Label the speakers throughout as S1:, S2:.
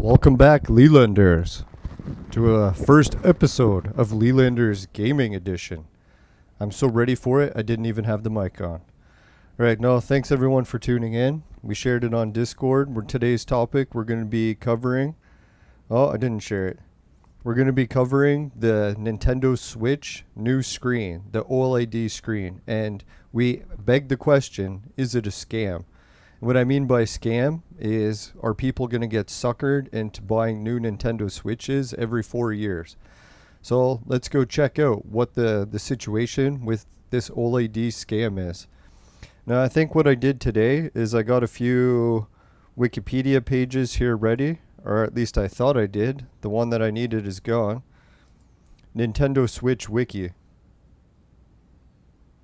S1: Welcome back, Lelanders, to a first episode of Lelanders Gaming Edition. I'm so ready for it, I didn't even have the mic on. Alright, no, thanks everyone for tuning in. We shared it on Discord. Today's topic, we're going to be covering... Oh, I didn't share it. We're going to be covering the Nintendo Switch new screen, the OLED screen. And we beg the question, is it a scam? What I mean by scam is, are people going to get suckered into buying new Nintendo Switches every 4 years? So let's go check out what the situation with this OLED scam is. Now I think what I did today is I got a few Wikipedia pages here ready, or at least I thought I did. The one that I needed is gone. Nintendo Switch Wiki.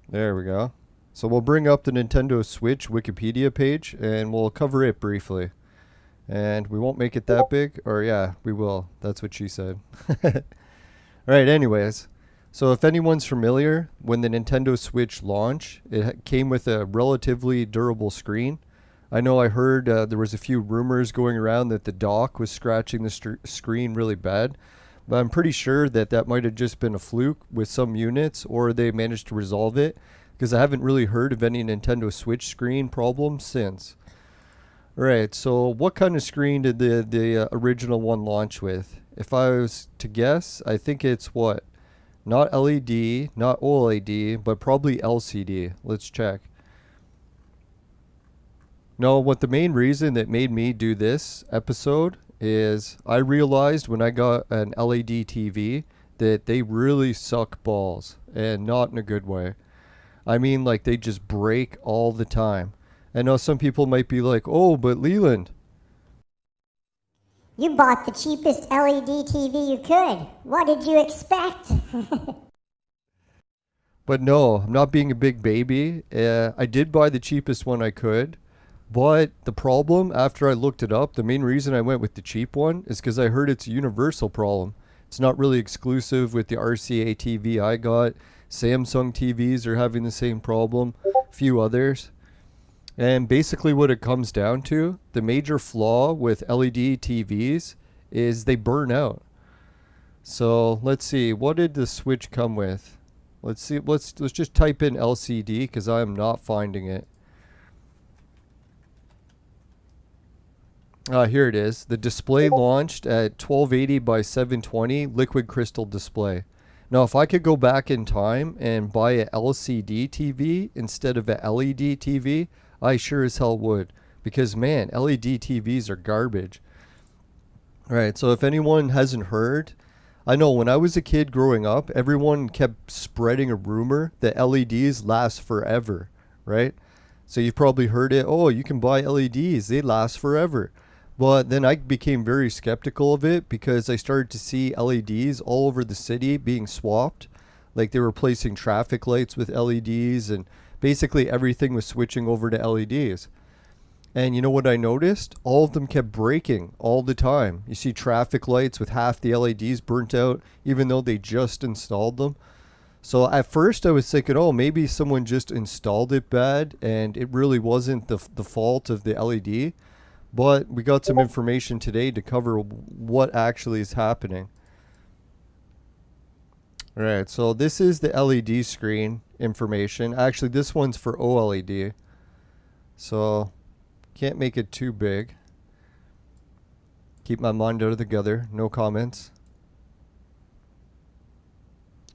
S1: There we go. So we'll bring up the Nintendo Switch Wikipedia page and we'll cover it briefly. And we won't make it that big, or yeah, we will. That's what she said. Alright, anyways. So if anyone's familiar, when the Nintendo Switch launched, it came with a relatively durable screen. I know I heard there was a few rumors going around that the dock was scratching the screen really bad. But I'm pretty sure that that might have just been a fluke with some units, or they managed to resolve it. Because I haven't really heard of any Nintendo Switch screen problems since. Alright, so what kind of screen did the original one launch with? If I was to guess, I think it's what? Not LED, not OLED, but probably LCD. Let's check. No, what the main reason that made me do this episode is I realized when I got an LED TV that they really suck balls, and not in a good way. I mean, like, they just break all the time. I know some people might be like, oh, but Leland,
S2: you bought the cheapest LED TV you could. What did you expect?
S1: But no, I'm not being a big baby. I did buy the cheapest one I could. But the problem, after I looked it up, the main reason I went with the cheap one is because I heard it's a universal problem. It's not really exclusive with the RCA TV I got. Samsung TVs are having the same problem, a few others. And basically what it comes down to, the major flaw with LED TVs is they burn out. So let's see, what did the Switch come with? Let's see, let's just type in LCD because I am not finding it. Here it is. The display launched at 1280 by 720 liquid crystal display. Now, if I could go back in time and buy a LCD TV instead of a LED TV, I sure as hell would. Because, man, LED TVs are garbage. Alright, so if anyone hasn't heard, I know when I was a kid growing up, everyone kept spreading a rumor that LEDs last forever, right? So you've probably heard it, oh, you can buy LEDs, they last forever. But then I became very skeptical of it because I started to see LEDs all over the city being swapped. Like they were replacing traffic lights with LEDs and basically everything was switching over to LEDs. And you know what I noticed? All of them kept breaking all the time. You see traffic lights with half the LEDs burnt out even though they just installed them. So at first I was thinking, oh, maybe someone just installed it bad and it really wasn't the fault of the LED. But we got some information today to cover what actually is happening. Alright, so this is the LED screen information. Actually, this one's for OLED. So, can't make it too big. Keep my mind out of the gutter. No comments.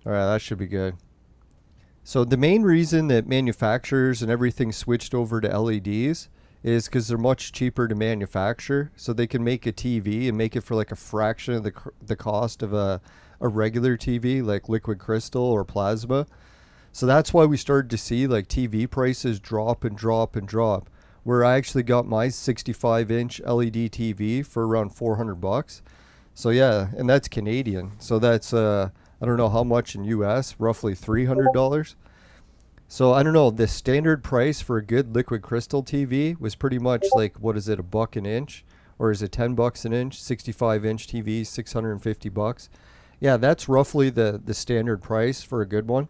S1: Alright, that should be good. So the main reason that manufacturers and everything switched over to LEDs is because they're much cheaper to manufacture. So they can make a TV and make it for like a fraction of the cost of a regular TV, like liquid crystal or plasma. So that's why we started to see like TV prices drop and drop and drop. Where I actually got my 65-inch LED TV for around 400 bucks. So yeah, and that's Canadian. So that's I don't know how much in US, roughly $300. So I don't know, the standard price for a good liquid crystal TV was pretty much like, what is it, $1 an inch? Or is it 10 bucks an inch? 65-inch TV, 650 bucks. Yeah, that's roughly the standard price for a good one.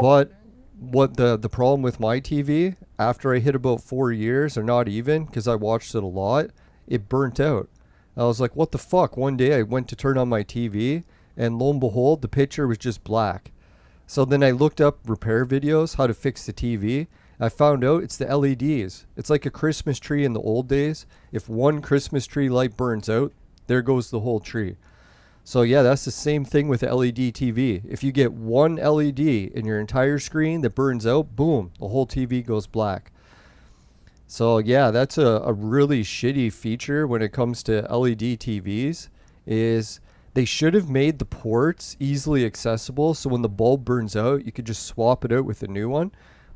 S1: But what the problem with my TV, after I hit about 4 years, or not even, because I watched it a lot, it burnt out. I was like, what the fuck? One day I went to turn on my TV, and lo and behold, the picture was just black. So then I looked up repair videos, how to fix the TV. I found out it's the LEDs. It's like a Christmas tree in the old days. If one Christmas tree light burns out, there goes the whole tree. So yeah, that's the same thing with the LED TV. If you get one LED in your entire screen that burns out, boom, the whole TV goes black. So yeah, that's a really shitty feature when it comes to LED TVs, is they should have made the ports easily accessible so when the bulb burns out, you could just swap it out with a new one.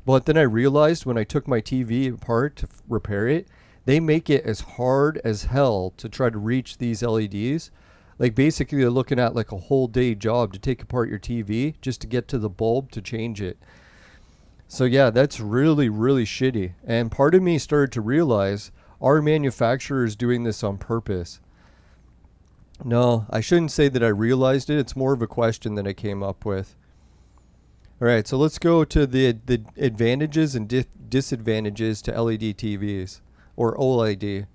S1: But then I realized when I took my TV apart to repair it, they make it as hard as hell to try to reach these LEDs. Like basically you're looking at like a whole day job to take apart your TV just to get to the bulb to change it. So yeah, that's really, really shitty. And part of me started to realize our manufacturer is doing this on purpose. No, I shouldn't say that I realized it. It's more of a question that I came up with. All right, so let's go to the advantages and disadvantages to LED TVs, or OLED.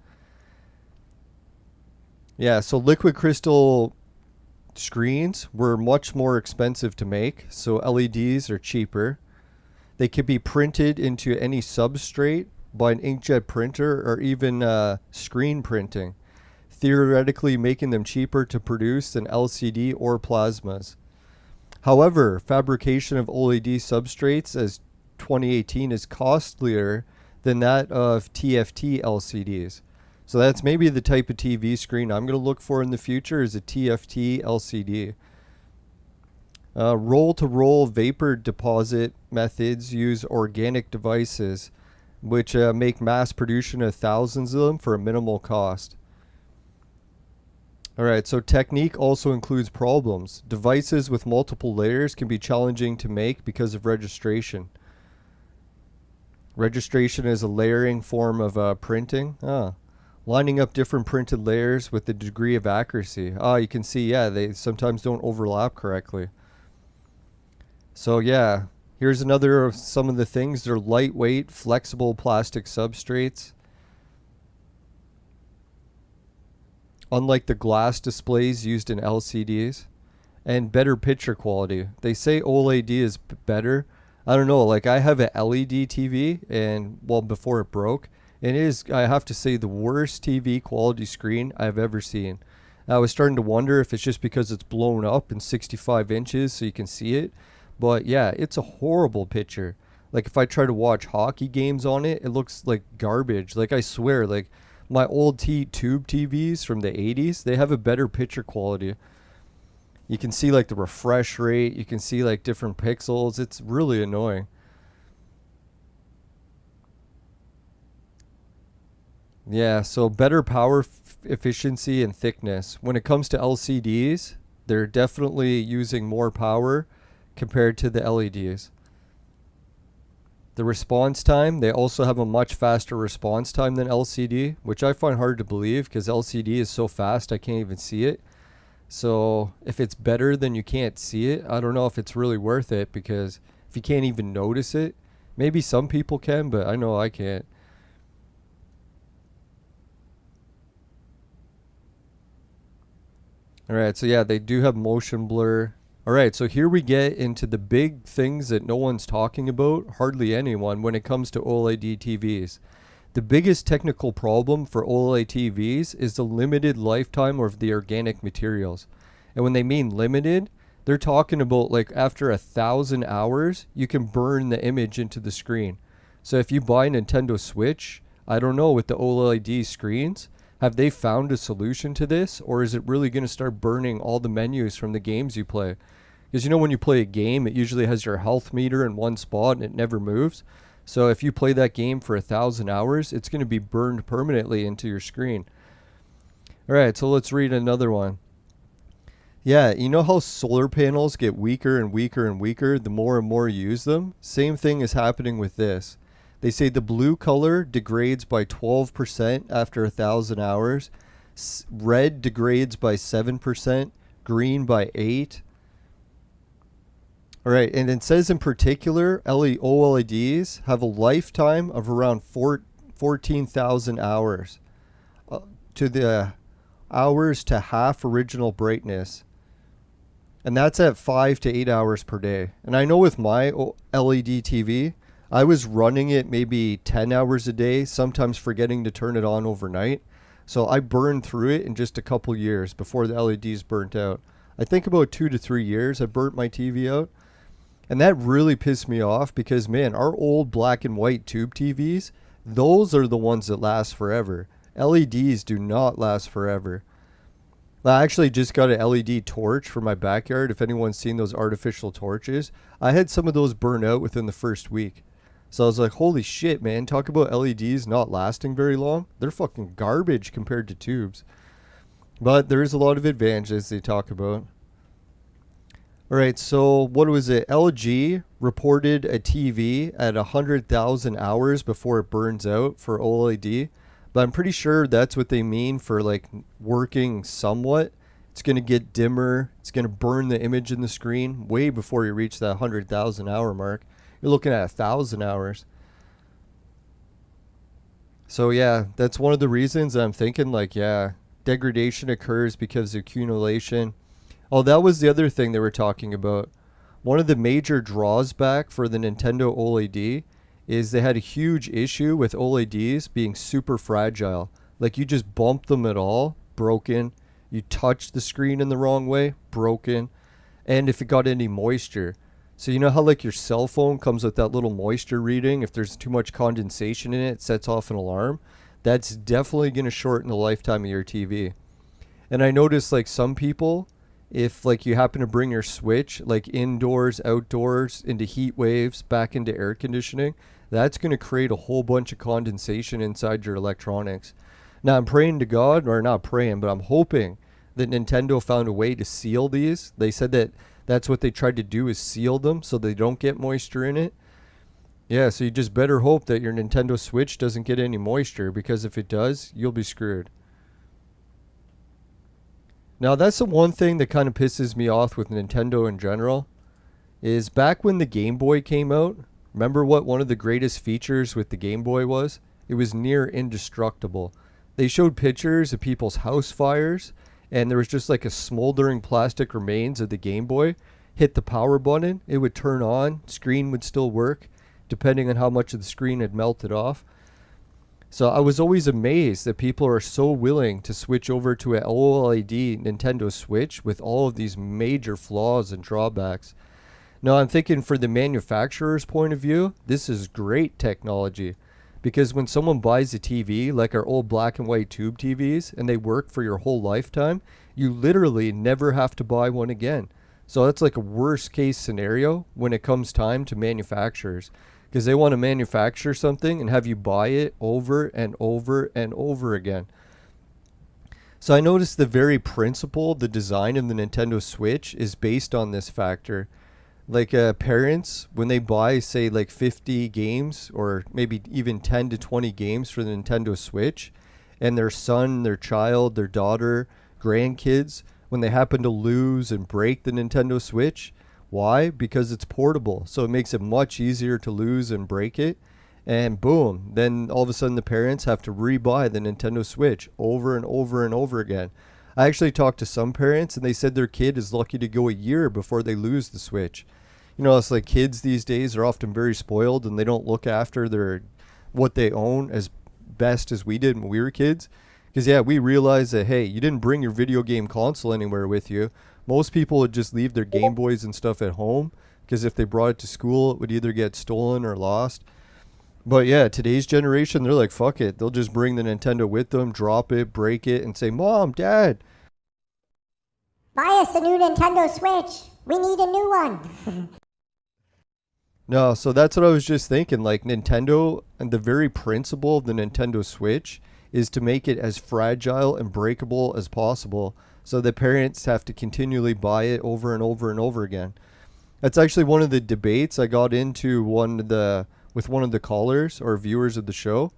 S1: Yeah, so liquid crystal screens were much more expensive to make, so LEDs are cheaper. They could be printed into any substrate by an inkjet printer or even screen printing, theoretically making them cheaper to produce than LCD or plasmas. However, fabrication of OLED substrates as 2018 is costlier than that of TFT LCDs. So that's maybe the type of TV screen I'm going to look for in the future, is a TFT LCD. Roll-to-roll vapor deposit methods use organic devices, which make mass production of thousands of them for a minimal cost. Alright, so technique also includes problems. Devices with multiple layers can be challenging to make because of registration. Registration is a layering form of printing. Lining up different printed layers with the degree of accuracy. You can see, yeah, they sometimes don't overlap correctly. So yeah, here's another of some of the things. They're lightweight, flexible plastic substrates. Unlike the glass displays used in LCDs. And better picture quality. They say OLED is better. I don't know, like I have an LED TV, and well, before it broke, and it is, I have to say, the worst TV quality screen I've ever seen. I was starting to wonder if it's just because it's blown up in 65 inches so you can see it. But yeah, it's a horrible picture. Like if I try to watch hockey games on it, it looks like garbage. Like I swear, like my old tube TVs from the 80s, they have a better picture quality. You can see like the refresh rate, you can see like different pixels. It's really annoying. Yeah, so better power efficiency and thickness. When it comes to LCDs, they're definitely using more power compared to the LEDs. The response time, they also have a much faster response time than LCD, which I find hard to believe because LCD is so fast I can't even see it. So if it's better than you can't see it, I don't know if it's really worth it, because if you can't even notice it, maybe some people can, but I know I can't. Alright, so yeah, they do have motion blur. Alright, so here we get into the big things that no one's talking about, hardly anyone, when it comes to OLED TVs. The biggest technical problem for OLED TVs is the limited lifetime of the organic materials. And when they mean limited, they're talking about like after 1,000 hours, you can burn the image into the screen. So if you buy a Nintendo Switch, I don't know, with the OLED screens, have they found a solution to this? Or is it really going to start burning all the menus from the games you play? Because you know when you play a game, it usually has your health meter in one spot and it never moves. So if you play that game for 1,000 hours, it's going to be burned permanently into your screen. Alright, so let's read another one. Yeah, you know how solar panels get weaker and weaker and weaker the more and more you use them? Same thing is happening with this. They say the blue color degrades by 12% after 1,000 hours. Red degrades by 7%. Green by 8%. Alright, and it says in particular, OLEDs have a lifetime of around 14,000 hours. To the hours to half original brightness. And that's at 5 to 8 hours per day. And I know with my LED TV, I was running it maybe 10 hours a day, sometimes forgetting to turn it on overnight. So I burned through it in just a couple years before the LEDs burnt out. I think about 2 to 3 years I burnt my TV out. And that really pissed me off because, man, our old black and white tube TVs, those are the ones that last forever. LEDs do not last forever. I actually just got an LED torch for my backyard. If anyone's seen those artificial torches, I had some of those burn out within the first week. So I was like, holy shit, man, talk about LEDs not lasting very long. They're fucking garbage compared to tubes. But there is a lot of advantages they talk about. All right, so what was it? LG reported a TV at 100,000 hours before it burns out for OLED. But I'm pretty sure that's what they mean for like working somewhat. It's going to get dimmer. It's going to burn the image in the screen way before you reach that 100,000 hour mark. You're looking at 1,000 hours. So yeah, that's one of the reasons I'm thinking like, yeah, degradation occurs because of accumulation. Oh, that was the other thing they were talking about. One of the major draws back for the Nintendo OLED is they had a huge issue with OLEDs being super fragile. Like you just bump them at all, broken. You touch the screen in the wrong way, broken. And if it got any moisture. So you know how like your cell phone comes with that little moisture reading? If there's too much condensation in it, it sets off an alarm. That's definitely going to shorten the lifetime of your TV. And I noticed like some people, if like you happen to bring your Switch like indoors, outdoors, into heat waves, back into air conditioning, that's going to create a whole bunch of condensation inside your electronics. Now I'm praying to God, or not praying, but I'm hoping that Nintendo found a way to seal these. They said that that's what they tried to do, is seal them so they don't get moisture in it. Yeah, so you just better hope that your Nintendo Switch doesn't get any moisture, because if it does, you'll be screwed. Now that's the one thing that kind of pisses me off with Nintendo in general, is back when the Game Boy came out, remember what one of the greatest features with the Game Boy was? It was near indestructible. They showed pictures of people's house fires, and there was just like a smoldering plastic remains of the Game Boy. Hit the power button, it would turn on, screen would still work, depending on how much of the screen had melted off. So I was always amazed that people are so willing to switch over to an OLED Nintendo Switch with all of these major flaws and drawbacks. Now I'm thinking for the manufacturer's point of view, this is great technology, because when someone buys a TV like our old black and white tube TVs and they work for your whole lifetime, you literally never have to buy one again. So that's like a worst case scenario when it comes time to manufacturers, because they want to manufacture something and have you buy it over and over and over again. So I noticed the very principle, the design of the Nintendo Switch is based on this factor. Like parents, when they buy, say, like 50 games or maybe even 10 to 20 games for the Nintendo Switch, and their son, their child, their daughter, grandkids, when they happen to lose and break the Nintendo Switch, why? Because it's portable. So it makes it much easier to lose and break it. And boom, then all of a sudden the parents have to re-buy the Nintendo Switch over and over and over again. I actually talked to some parents and they said their kid is lucky to go a year before they lose the Switch. You know, it's like kids these days are often very spoiled and they don't look after their what they own as best as we did when we were kids. Because yeah, we realized that, hey, you didn't bring your video game console anywhere with you. Most people would just leave their Game Boys and stuff at home, because if they brought it to school, it would either get stolen or lost. But yeah, today's generation, they're like, fuck it. They'll just bring the Nintendo with them, drop it, break it, and say, Mom, Dad,
S2: Buy us a new Nintendo Switch. We need a new one.
S1: No, so that's what I was just thinking. Like Nintendo, and the very principle of the Nintendo Switch is to make it as fragile and breakable as possible, so the parents have to continually buy it over and over and over again. That's actually one of the debates I got into with one of the callers or viewers of the show.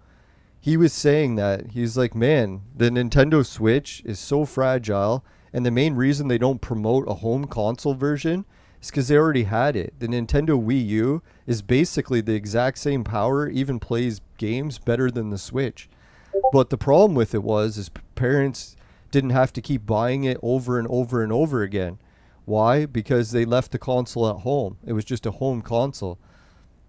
S1: He was saying that he's like, man, the Nintendo Switch is so fragile, and the main reason they don't promote a home console version is because they already had it. The Nintendo Wii U is basically the exact same power, even plays games better than the Switch. But the problem with it is parents didn't have to keep buying it over and over and over again. Why? Because they left the console at home. It was just a home console.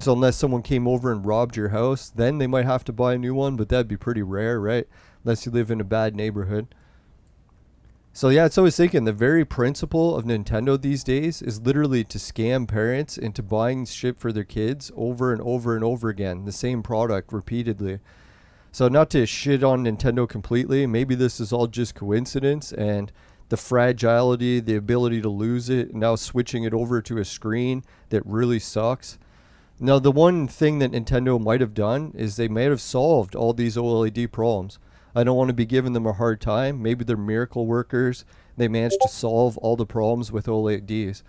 S1: So unless someone came over and robbed your house, then they might have to buy a new one, but that'd be pretty rare, right? Unless you live in a bad neighborhood. So yeah, it's always thinking the very principle of Nintendo these days is literally to scam parents into buying shit for their kids over and over and over again, the same product repeatedly. So not to shit on Nintendo completely, maybe this is all just coincidence and the fragility, the ability to lose it, now switching it over to a screen that really sucks. Now, the one thing that Nintendo might have done is they might have solved all these OLED problems. I don't want to be giving them a hard time. Maybe they're miracle workers. They managed to solve all the problems with OLEDs.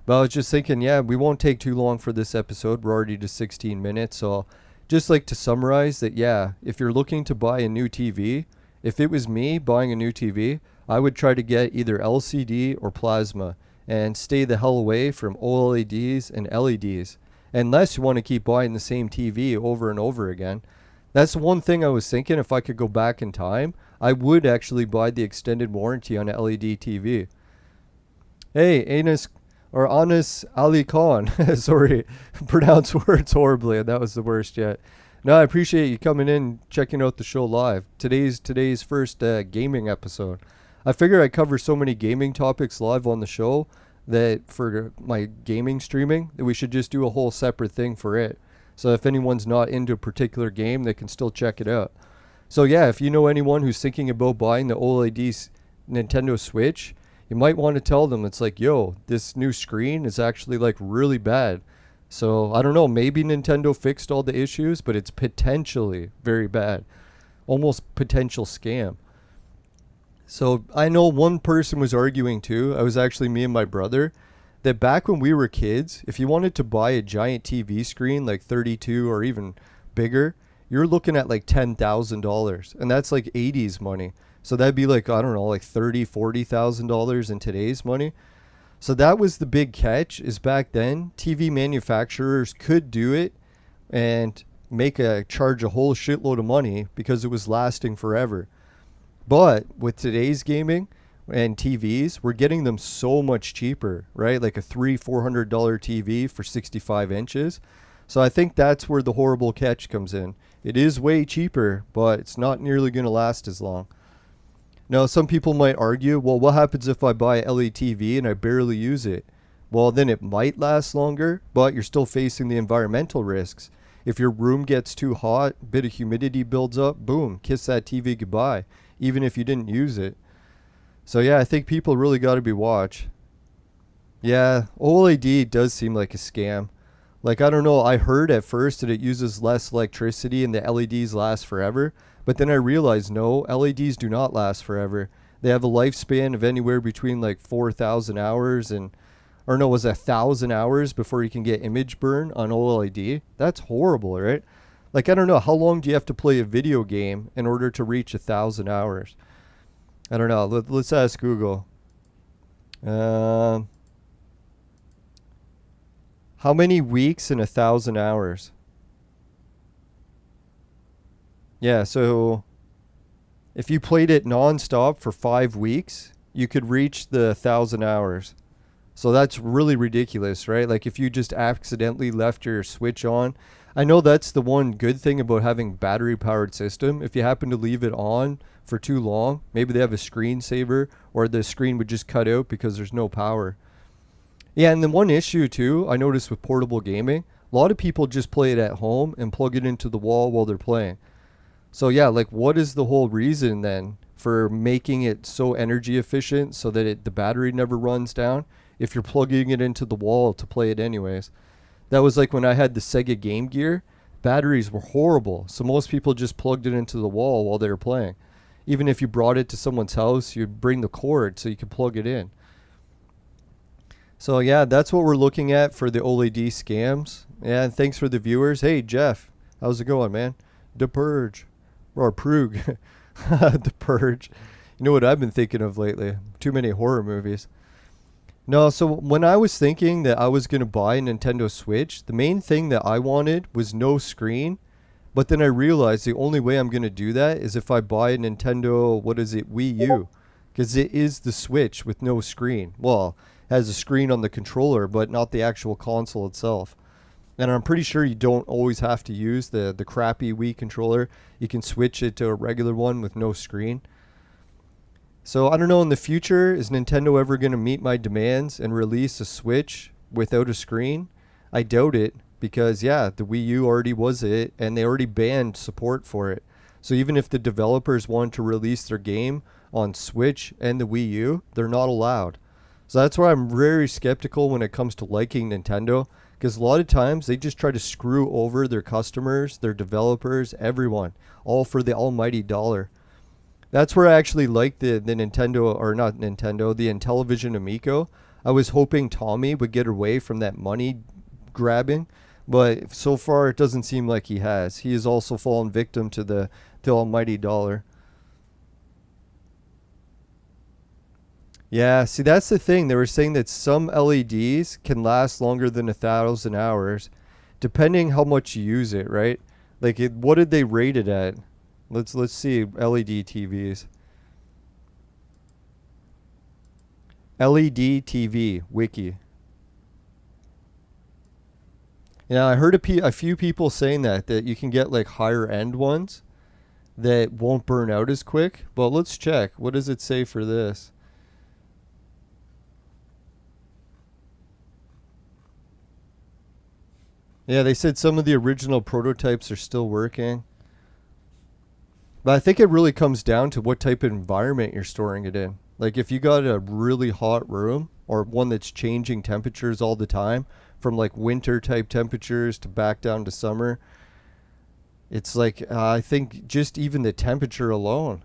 S1: But I was just thinking, yeah, we won't take too long for this episode. We're already to 16 minutes. So just like to summarize that, yeah, if you're looking to buy a new TV, if it was me buying a new TV, I would try to get either LCD or plasma and stay the hell away from OLEDs and LEDs. Unless you want to keep buying the same TV over and over again. That's one thing I was thinking. If I could go back in time, I would actually buy the extended warranty on an LED TV. Hey, Anas Ali Khan. Sorry, pronounce words horribly. That was the worst yet. No, I appreciate you coming in, checking out the show live. Today's first gaming episode. I figure I cover so many gaming topics live on the show that for my gaming streaming, that we should just do a whole separate thing for it. So if anyone's not into a particular game, they can still check it out. So yeah, if you know anyone who's thinking about buying the OLED Nintendo Switch, you might want to tell them, it's like, yo, this new screen is actually like really bad. So I don't know, maybe Nintendo fixed all the issues, but it's potentially very bad. Almost potential scam. So I know one person was arguing too, it was actually me and my brother, that back when we were kids, if you wanted to buy a giant TV screen like 32 or even bigger, you're looking at like $10,000, and that's like 80s money. So that'd be like, I don't know, like $30,000-$40,000 in today's money. So that was the big catch, is back then TV manufacturers could do it and charge a whole shitload of money because it was lasting forever. But with today's gaming and TVs, we're getting them so much cheaper, right? Like a $300-$400 TV for 65 inches. So I think that's where the horrible catch comes in. It is way cheaper, but it's not nearly going to last as long. Now, some people might argue, well, what happens if I buy a LED TV and I barely use it? Well, then it might last longer, but you're still facing the environmental risks. If your room gets too hot, a bit of humidity builds up, boom, kiss that TV goodbye, even if you didn't use it. So yeah, I think people really got to be watch. Yeah, OLED does seem like a scam. Like, I don't know, I heard at first that it uses less electricity and the LEDs last forever. But then I realized, no, LEDs do not last forever. They have a lifespan of anywhere between like 4,000 hours was 1,000 hours before you can get image burn on OLED. That's horrible, right? Like, I don't know, how long do you have to play a video game in order to reach 1,000 hours? I don't know. Let's ask Google. How many weeks in 1,000 hours? Yeah, so if you played it non-stop for 5 weeks, you could reach the 1,000 hours. So that's really ridiculous, right? Like if you just accidentally left your Switch on. I know that's the one good thing about having battery-powered system. If you happen to leave it on for too long, maybe they have a screensaver or the screen would just cut out because there's no power. Yeah, and then one issue too, I noticed with portable gaming, a lot of people just play it at home and plug it into the wall while they're playing. So yeah, like what is the whole reason then for making it so energy efficient so that the battery never runs down if you're plugging it into the wall to play it anyways? That was like when I had the Sega Game Gear, batteries were horrible. So most people just plugged it into the wall while they were playing. Even if you brought it to someone's house, you'd bring the cord so you could plug it in. So yeah, that's what we're looking at for the OLED scams. Yeah, and thanks for the viewers. Hey, Jeff, how's it going, man? The Purge. Or Prug. The Purge. You know what I've been thinking of lately? Too many horror movies. No, so when I was thinking that I was going to buy a Nintendo Switch, the main thing that I wanted was no screen, But then I realized the only way I'm going to do that is if I buy a Nintendo, what is it, Wii U. Because it is the Switch with no screen. Well, it has a screen on the controller, but not the actual console itself. And I'm pretty sure you don't always have to use the crappy Wii controller. You can switch it to a regular one with no screen. So I don't know, in the future, is Nintendo ever going to meet my demands and release a Switch without a screen? I doubt it, because yeah, the Wii U already was it, and they already banned support for it. So even if the developers want to release their game on Switch and the Wii U, they're not allowed. So that's why I'm very skeptical when it comes to liking Nintendo, because a lot of times they just try to screw over their customers, their developers, everyone, all for the almighty dollar. That's where I actually like the Nintendo, or not Nintendo, the Intellivision Amico. I was hoping Tommy would get away from that money grabbing, but so far it doesn't seem like he has. He has also fallen victim to the almighty dollar. Yeah, see, that's the thing. They were saying that some LEDs can last longer than 1,000 hours, depending how much you use it, right? Like, what did they rate it at? Let's see LED TVs. LED TV wiki. Yeah, I heard a few people saying that you can get like higher end ones that won't burn out as quick. But let's check. What does it say for this? Yeah, they said some of the original prototypes are still working. But I think it really comes down to what type of environment you're storing it in. Like if you got a really hot room or one that's changing temperatures all the time, from like winter type temperatures to back down to summer, it's like I think just even the temperature alone,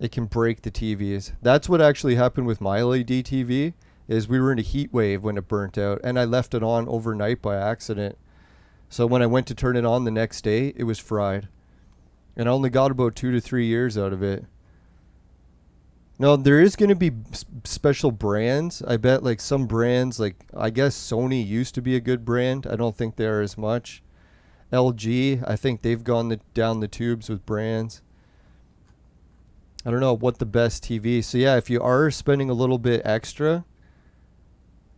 S1: it can break the TVs. That's what actually happened with my LED TV, is we were in a heat wave when it burnt out, and I left it on overnight by accident. So when I went to turn it on the next day, it was fried. And I only got about 2 to 3 years out of it. No, there is going to be special brands. I bet like some brands, like I guess Sony used to be a good brand. I don't think they are as much. LG, I think they've gone down the tubes with brands. I don't know what the best TV. So yeah, if you are spending a little bit extra,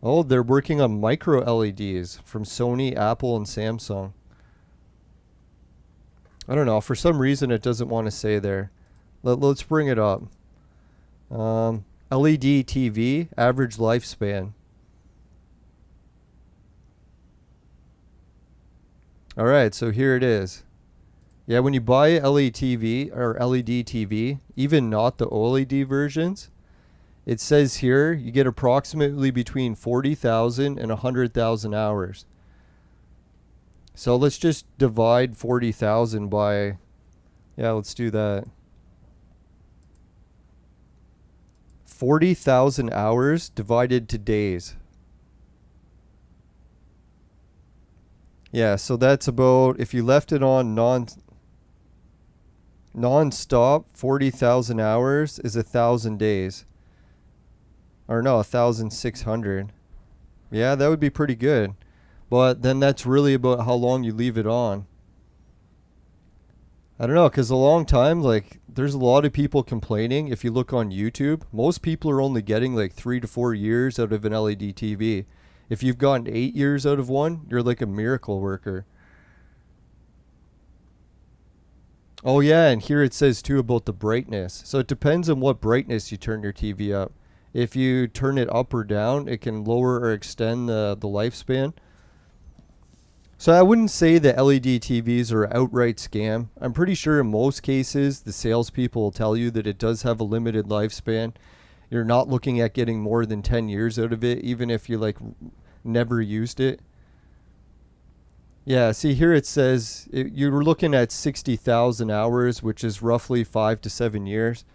S1: oh, they're working on micro LEDs from Sony, Apple, and Samsung. I don't know. For some reason, it doesn't want to say there. Let's bring it up. LED TV, average lifespan. All right, so here it is. Yeah, when you buy a LED TV or LED TV, even not the OLED versions, it says here you get approximately between 40,000 and 100,000 hours. So let's just divide 40,000 by, yeah, let's do that. 40,000 hours divided to days. Yeah, so that's about, if you left it on non-stop, 40,000 hours is 1,000 days. Or no, 1,600. Yeah, that would be pretty good. But then that's really about how long you leave it on. I don't know, because a long time, like, there's a lot of people complaining. If you look on YouTube, most people are only getting like 3 to 4 years out of an LED TV. If you've gotten 8 years out of one, you're like a miracle worker. Oh yeah, and here it says too about the brightness. So it depends on what brightness you turn your TV up. If you turn it up or down, it can lower or extend the lifespan. So I wouldn't say that LED TVs are an outright scam. I'm pretty sure in most cases, the salespeople will tell you that it does have a limited lifespan. You're not looking at getting more than 10 years out of it, even if you like never used it. Yeah, see here it says you were looking at 60,000 hours, which is roughly 5 to 7 years.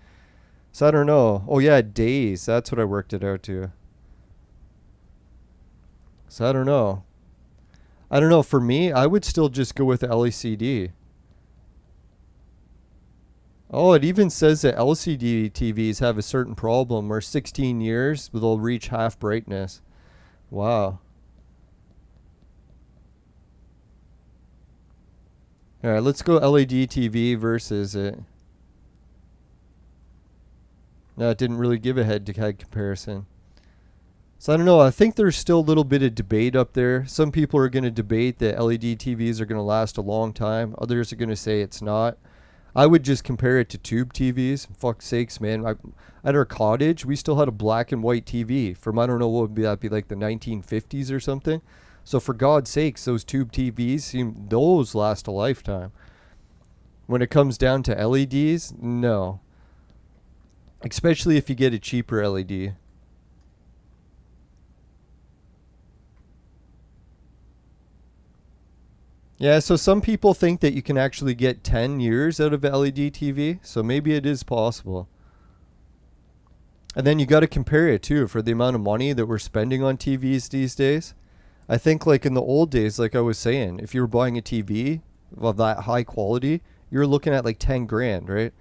S1: So I don't know. Oh yeah, days. That's what I worked it out to. So I don't know. I don't know. For me, I would still just go with LCD. Oh, it even says that LCD TVs have a certain problem where 16 years they'll reach half brightness. Wow. All right, let's go LED TV versus it. No, it didn't really give a head-to-head comparison. So I don't know. I think there's still a little bit of debate up there. Some people are going to debate that LED TVs are going to last a long time. Others are going to say it's not. I would just compare it to tube TVs. Fuck's sakes, man. At our cottage, we still had a black and white TV from, I don't know, what would that be, like the 1950s or something? So for God's sakes, those tube TVs, those last a lifetime. When it comes down to LEDs, no. Especially if you get a cheaper LED. Yeah, so some people think that you can actually get 10 years out of a LED TV, so maybe it is possible. And then you got to compare it too for the amount of money that we're spending on TVs these days. I think like in the old days, like I was saying, if you were buying a TV of that high quality, you're looking at like 10 grand, right?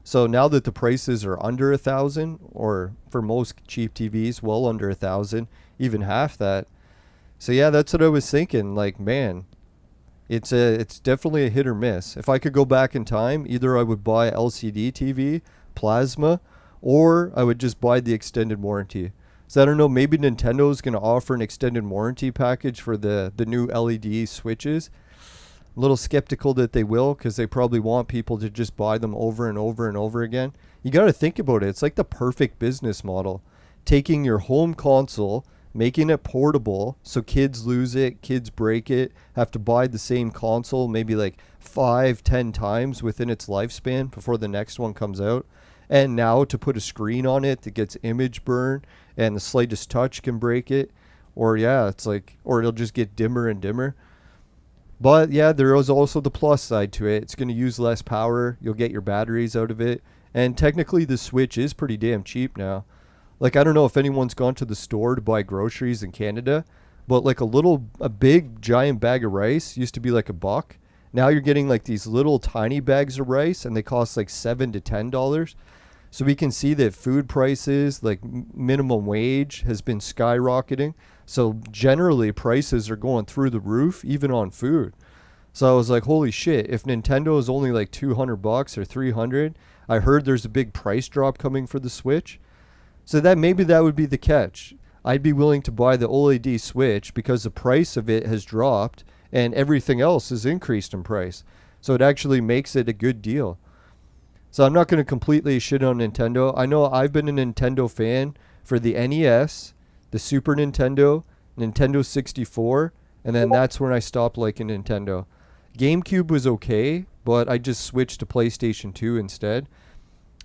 S1: So now that the prices are under 1,000, or for most cheap TVs, well under 1,000, even half that. So yeah, that's what I was thinking. Like, man, it's definitely a hit or miss. If I could go back in time, either I would buy LCD TV, plasma, or I would just buy the extended warranty. So I don't know, maybe Nintendo's going to offer an extended warranty package for the new LED switches. A little skeptical that they will, because they probably want people to just buy them over and over and over again. You got to think about it. It's like the perfect business model. Taking your home console, making it portable so kids lose it, kids break it, have to buy the same console maybe like 5-10 times within its lifespan before the next one comes out. And now to put a screen on it that gets image burn and the slightest touch can break it. Or yeah, it's like, or it'll just get dimmer and dimmer. But yeah, there is also the plus side to it. It's going to use less power. You'll get your batteries out of it. And technically the Switch is pretty damn cheap now. Like, I don't know if anyone's gone to the store to buy groceries in Canada, but like a big giant bag of rice used to be like $1. Now you're getting like these little tiny bags of rice and they cost like $7 to $10. So we can see that food prices, like minimum wage, has been skyrocketing. So generally prices are going through the roof, even on food. So I was like, holy shit, if Nintendo is only like $200 or $300, I heard there's a big price drop coming for the Switch. So that maybe that would be the catch. I'd be willing to buy the OLED Switch because the price of it has dropped and everything else has increased in price. So it actually makes it a good deal. So I'm not going to completely shit on Nintendo. I know I've been a Nintendo fan for the NES, the Super Nintendo, Nintendo 64, and then that's when I stopped liking Nintendo. GameCube was okay, but I just switched to PlayStation 2 instead.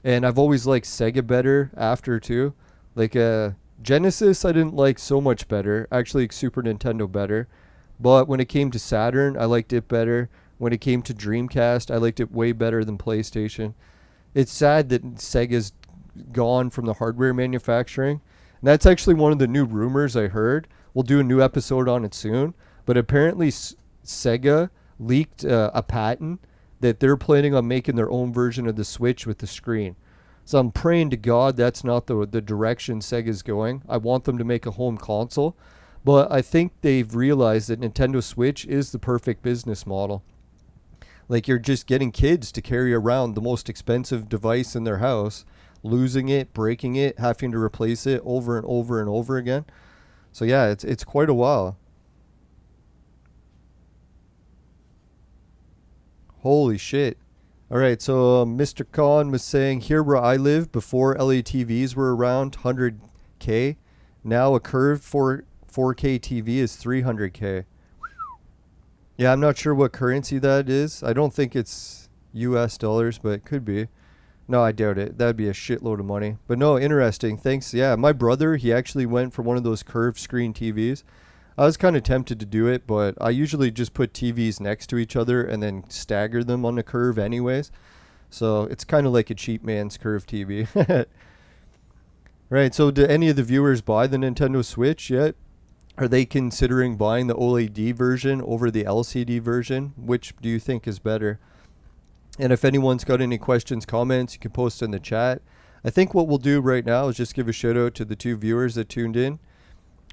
S1: And I've always liked Sega better after too. Like Genesis I didn't like so much better. Actually Super Nintendo better. But when it came to Saturn, I liked it better. When it came to Dreamcast, I liked it way better than PlayStation. It's sad that Sega's gone from the hardware manufacturing. And that's actually one of the new rumors I heard. We'll do a new episode on it soon. But apparently Sega leaked a patent that they're planning on making their own version of the Switch with the screen. So I'm praying to God that's not the direction Sega's going. I want them to make a home console. But I think they've realized that Nintendo Switch is the perfect business model. Like, you're just getting kids to carry around the most expensive device in their house, losing it, breaking it, having to replace it over and over and over again. So yeah, it's quite a while. Holy shit. Alright, so Mr. Khan was saying, here where I live, before LED TVs were around, 100K. Now a curved 4K TV is 300K. Yeah, I'm not sure what currency that is. I don't think it's US dollars, but it could be. No, I doubt it. That'd be a shitload of money. But no, interesting. Thanks. Yeah, my brother, he actually went for one of those curved screen TVs. I was kind of tempted to do it, but I usually just put TVs next to each other and then stagger them on the curve anyways. So it's kind of like a cheap man's curved TV. Right, so do any of the viewers buy the Nintendo Switch yet? Are they considering buying the OLED version over the LCD version? Which do you think is better? And if anyone's got any questions, comments, you can post in the chat. I think what we'll do right now is just give a shout out to the 2 viewers that tuned in.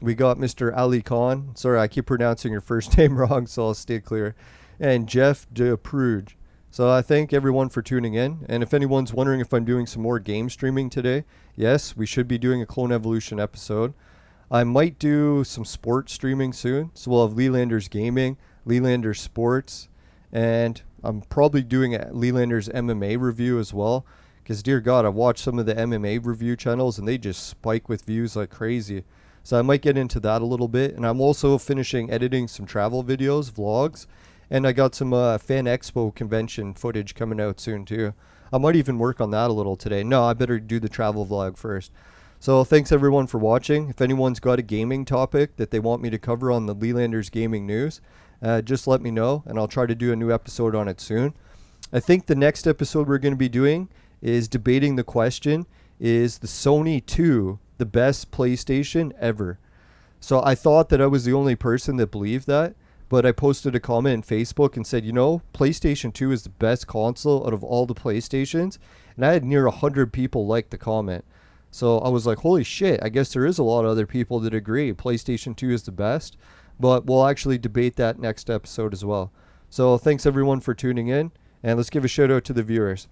S1: We got Mr. Ali Khan. Sorry, I keep pronouncing your first name wrong, so I'll stay clear. and Jeff DePruge. So I thank everyone for tuning in. And if anyone's wondering if I'm doing some more game streaming today, yes, we should be doing a Clone Evolution episode. I might do some sports streaming soon. So we'll have Lelanders Gaming, Lelanders Sports, and I'm probably doing a Lelanders MMA review as well. Because dear God, I've watched some of the MMA review channels and they just spike with views like crazy. So I might get into that a little bit. And I'm also finishing editing some travel videos, vlogs. And I got some Fan Expo convention footage coming out soon too. I might even work on that a little today. No, I better do the travel vlog first. So thanks everyone for watching. If anyone's got a gaming topic that they want me to cover on the Lelanders Gaming News, just let me know and I'll try to do a new episode on it soon. I think the next episode we're going to be doing is debating the question, is the Sony 2 the best PlayStation ever? So I thought that I was the only person that believed that. But I posted a comment on Facebook and said, you know, PlayStation 2 is the best console out of all the PlayStations. And I had near 100 people like the comment. So I was like, holy shit, I guess there is a lot of other people that agree PlayStation 2 is the best. But we'll actually debate that next episode as well. So thanks everyone for tuning in. And let's give a shout out to the viewers.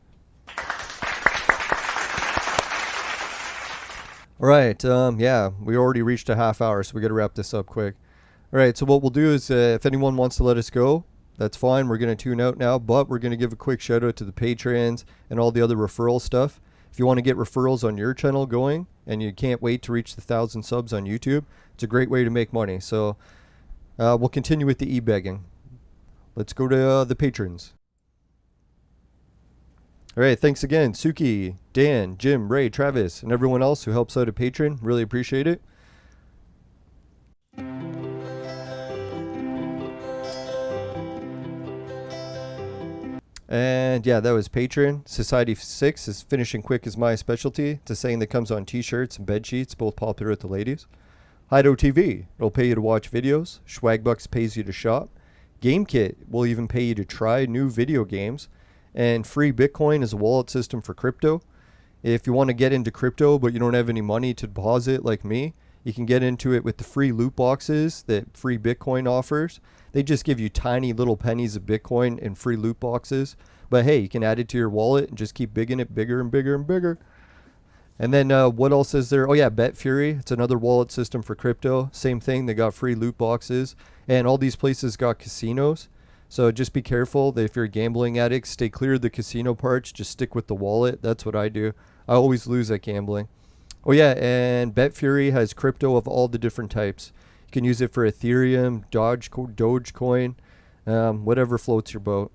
S1: All right, yeah, we already reached a half hour, so we got to wrap this up quick. All right, so what we'll do is if anyone wants to let us go, that's fine. We're going to tune out now, but we're going to give a quick shout out to the patrons and all the other referral stuff. If you want to get referrals on your channel going and you can't wait to reach the 1,000 subs on YouTube, it's a great way to make money. So we'll continue with the e-begging. Let's go to the patrons. All right, thanks again, Suki, Dan, Jim, Ray, Travis, and everyone else who helps out a patron. Really appreciate it. And yeah, that was Patreon. Society 6 is finishing quick is my specialty. It's a saying that comes on t-shirts and bed sheets, both popular with the ladies. Hido TV, it'll pay you to watch videos. Swagbucks pays you to shop. GameKit will even pay you to try new video games. And Free Bitcoin is a wallet system for crypto. If you want to get into crypto but you don't have any money to deposit like me, you can get into it with the free loot boxes that Free Bitcoin offers. They just give you tiny little pennies of Bitcoin in free loot boxes. But hey, you can add it to your wallet and just keep bigging it bigger and bigger and bigger. And then what else is there? Oh yeah, BetFury. It's another wallet system for crypto. Same thing. They got free loot boxes. And all these places got casinos. So just be careful that if you're a gambling addict, stay clear of the casino parts. Just stick with the wallet. That's what I do. I always lose at gambling. Oh yeah, and BetFury has crypto of all the different types. You can use it for Ethereum, Dogecoin, whatever floats your boat.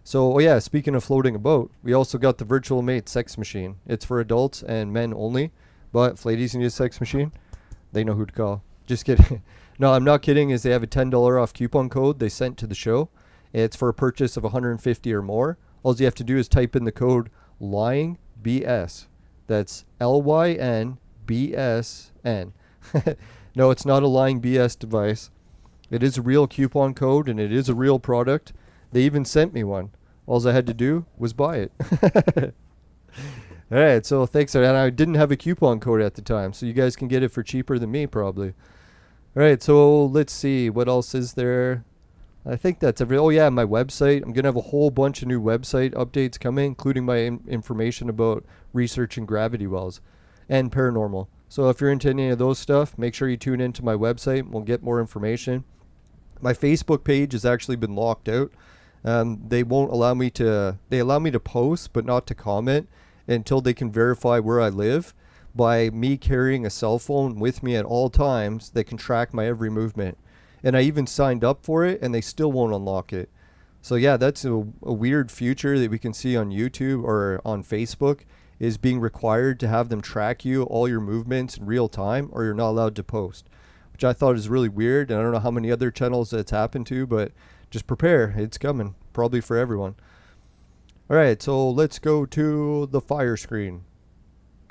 S1: So, oh yeah, speaking of floating a boat, we also got the Virtual Mate sex machine. It's for adults and men only, but if ladies need a sex machine, they know who to call. Just kidding. No, I'm not kidding, is they have a $10 off coupon code they sent to the show. It's for a purchase of $150 or more. All you have to do is type in the code LYINGBS. That's LYNBSN. No, it's not a lying BS device. It is a real coupon code and it is a real product. They even sent me one. All I had to do was buy it. All right, so thanks. And I didn't have a coupon code at the time, so you guys can get it for cheaper than me probably. All right, so let's see. What else is there? I think that's everything. Oh yeah, my website. I'm going to have a whole bunch of new website updates coming, including my information about researching gravity wells and paranormal. So if you're into any of those stuff, make sure you tune into my website. We'll get more information. My Facebook page has actually been locked out. They won't allow me to, they allow me to post, but not to comment until they can verify where I live by me carrying a cell phone with me at all times that can track my every movement. And I even signed up for it and they still won't unlock it. So yeah, that's a weird future that we can see on YouTube or on Facebook, is being required to have them track you, all your movements in real time, or you're not allowed to post, which I thought is really weird. And I don't know how many other channels that's happened to, but just prepare. It's coming, probably for everyone. All right, so let's go to the fire screen.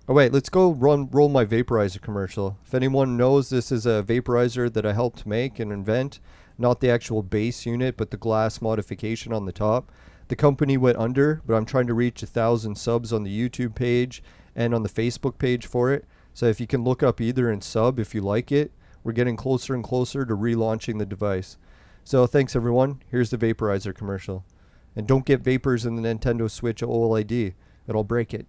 S1: Oh wait, let's go roll my vaporizer commercial. If anyone knows, this is a vaporizer that I helped make and invent, not the actual base unit, but the glass modification on the top. The company went under, but I'm trying to reach 1,000 subs on the YouTube page and on the Facebook page for it. So if you can look up either and sub if you like it, we're getting closer and closer to relaunching the device. So thanks everyone. Here's the vaporizer commercial. And don't get vapors in the Nintendo Switch OLED. It'll break it.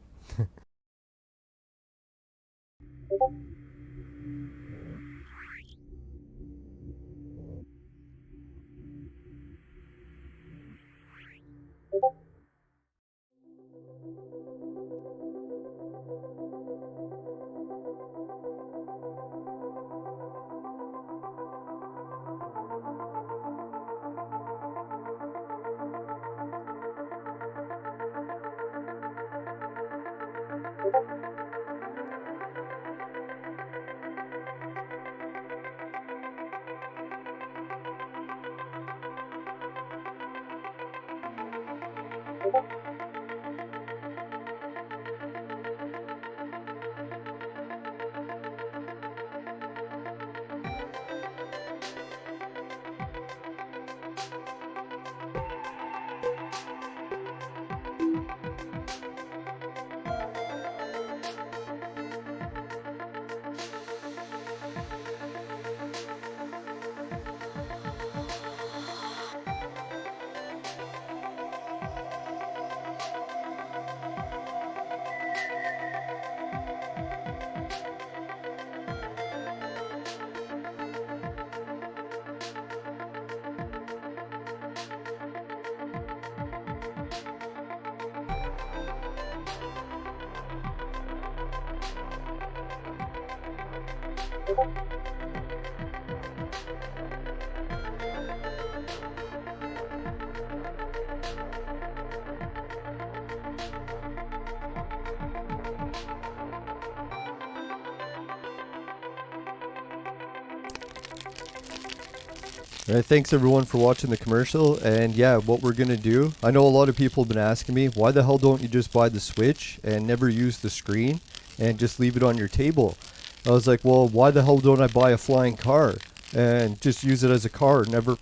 S1: Alright, thanks everyone for watching the commercial. And yeah, what we're gonna do, I know a lot of people have been asking me, why the hell don't you just buy the Switch and never use the screen and just leave it on your table? I was like, well, why the hell don't I buy a flying car and just use it as a car, never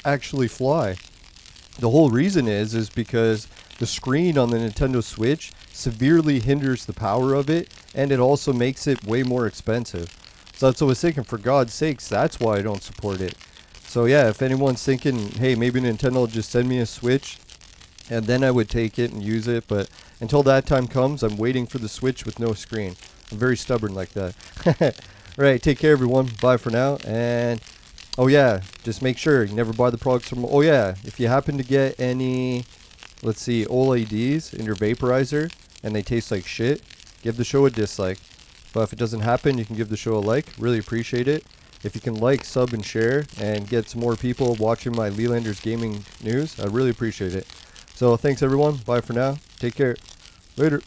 S1: actually fly? The whole reason is because the screen on the Nintendo Switch severely hinders the power of it, and it also makes it way more expensive. So that's what I was thinking, for God's sakes, that's why I don't support it. So yeah, if anyone's thinking, hey, maybe Nintendo will just send me a Switch, and then I would take it and use it, but until that time comes, I'm waiting for the Switch with no screen. I'm very stubborn like that. Alright, take care everyone, bye for now, and oh yeah, just make sure you never buy the products from, oh yeah, if you happen to get any, let's see, OLEDs in your vaporizer, and they taste like shit, give the show a dislike. But if it doesn't happen, you can give the show a like, really appreciate it. If you can like, sub, and share, and get some more people watching my Lelanders Gaming news, I really appreciate it. So thanks everyone, bye for now, take care, later.